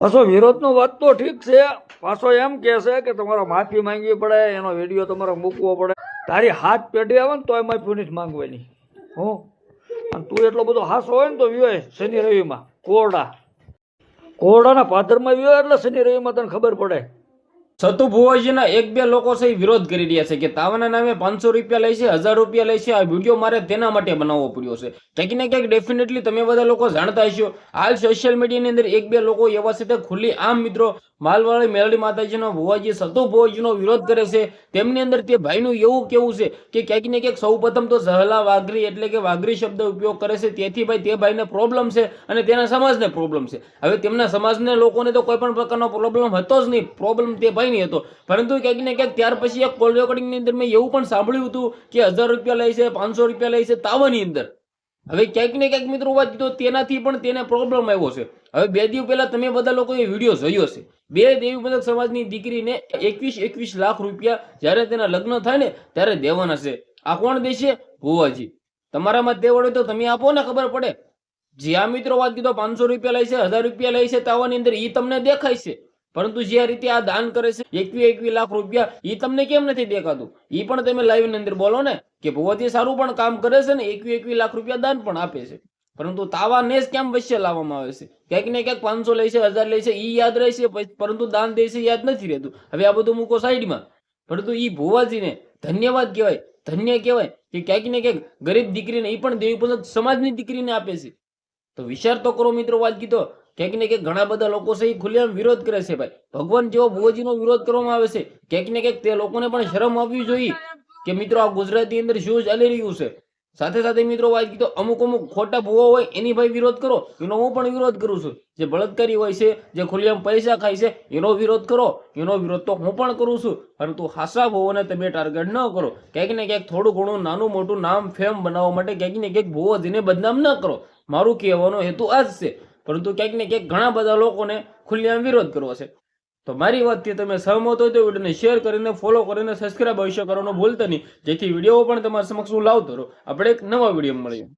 પાછો વિરોધનો વાત તો ઠીક છે, પાછો એમ કહે છે કે તમારે માફી માંગવી પડે, એનો વિડીયો તમારે મૂકવો પડે. તારી હાથ પેઢી આવે ને તો એમાં પુનિત માંગવાની. હું અને તું એટલો બધો હાસો હોય ને તો વિવાય શનિ રવિમાં કોરડાના પાદરમાં વિવાય એટલે શનિ રવિમાં તને ખબર પડે. સતુ ભુવાજીના એક બે લોકો છે વિરોધ કરી રહ્યા છે કે તાવાના નામે 500 રૂપિયા લે છે, 1000 રૂપિયા લે છે. આ વિડીયો મારે તેના માટે બનાવવો પડ્યો છે. ક્યાંક ને ક્યાંક ડેફિનેટલી તમે બધા લોકો જાણતા હશો, હાલ સોશિયલ મીડિયાની અંદર એક બે લોકો એવા છે તે ખુલ્લી આમ મિત્રો માલવાળી મેલડી માતાજીનો ભુવાજી સતુ ભુવાજીનો વિરોધ કરે છે. તેમની અંદર તે ભાઈનું એવું કેવું છે કે ક્યાંક ને ક્યાંક સૌ પ્રથમ તો સહલા વાઘરી એટલે કે વાઘરી શબ્દ ઉપયોગ કરે છે. તેથી ભાઈ તે ભાઈને પ્રોબ્લેમ છે અને તેના સમાજને પ્રોબ્લેમ છે. હવે તેમના સમાજને લોકોને તો કોઈ પણ પ્રકારનો પ્રોબ્લેમ હતો જ નહીં, પ્રોબ્લેમ તે ભાઈ નહીં હતો. પરંતુ ક્યાંક ને ક્યાંક ત્યાર પછી એક કોલ રેકોર્ડિંગ ની અંદર મેં એવું પણ સાંભળ્યું હતું કે 1000 રૂપિયા લે છે, 500 રૂપિયા લે છે તાવાની અંદર. હવે ક્યાંક ને ક્યાંક મિત્રો વાત કીધો તેનાથી પણ તેને પ્રોબ્લેમ આવ્યો છે. હવે 2 દિવસ પહેલા તમે બધા લોકોએ વિડીયો જોયો છે, બે દેવી બંધક સમાજની દીકરીને 21 લાખ રૂપિયા જ્યારે તેના લગ્ન થાય ને ત્યારે દેવાના છે. આ કોણ દેશે? ભુવાજી. તમારામાં દેવડ હોય તો તમે આપો ને, ખબર પડે. જે આ મિત્રો વાત કીધો 500 રૂપિયા લે છે, 1000 રૂપિયા લે છે તાવાની અંદર, એ તમને દેખાય છે. પરંતુ જે રીતે આ દાન કરે છે 21 લાખ રૂપિયા, એ તમને કેમ નથી દેખાતું? એ પણ તમે લાઈવ ની અંદર બોલો ને કે ભુવાજી સારું પણ કામ કરે છે ને 21 લાખ રૂપિયા દાન પણ આપે છે. પરંતુ તાવાને જ કેમ વચ્ચે લાવવામાં આવે છે? ક્યાંક ને ક્યાંક 500 લે છે, 1000 લે છે, એ યાદ રહે છે, પરંતુ દાન દે છે યાદ નથી રહેતું. હવે આ બધું મૂકો સાઈડમાં. પરંતુ એ ભુવાજીને ધન્યવાદ કહેવાય, ધન્ય કહેવાય કે ક્યાંક ને ક્યાંક ગરીબ દીકરીને, એ પણ દેવી બંધક સમાજની દીકરીને આપે છે. તો વિચાર તો કરો મિત્રો. વાત કીધો ક્યાંક ને ક્યાંક ઘણા બધા લોકો છે એ ખુલ્લેઆમ વિરોધ કરે છે. ભાઈ ભગવાન જેવો ભુવાજીનો વિરોધ કરવામાં આવે છે. ક્યાંક ને ક્યાંક તે લોકોને પણ શરમ આવવી જોઈએ કે મિત્રો આ ગુજરાતની અંદર શું ચાલી રહ્યું છે. સાથે સાથે મિત્રો વાત કીધો અમુક ખોટા ભુવા હોય એની ભાઈ વિરોધ કરો, એનો હું પણ વિરોધ કરું છું. જે બળાત્કારી હોય છે, જે ખુલ્લેઆમ પૈસા ખાય છે, એનો વિરોધ કરો, એનો વિરોધ તો હું પણ કરું છું. પરંતુ હાસા ભુવાને તમે ટાર્ગેટ ન કરો. ક્યાંક ને ક્યાંક થોડું ઘણું નાનું મોટું નામ ફેમ બનાવવા માટે ક્યાંક ને ક્યાંક ભુવાજીને બદનામ ન કરો. મારું કહેવાનો હેતુ આ જ છે. પરંતુ ક્યાંક ને ક્યાંક ઘણા બધા લોકોને ખુલ્લેઆમ વિરોધ કરવો છે. તો મારી વાતથી તમે સહમત હોય તો વિડીયોને શેર કરીને, ફોલો કરીને, સબસ્ક્રાઇબ અવશ્ય કરવાનું ભૂલતા નહીં, જેથી વિડીયો પણ તમારા સમક્ષ હું લાવતો રહું. આપણે એક નવા વિડીયો મળીએ.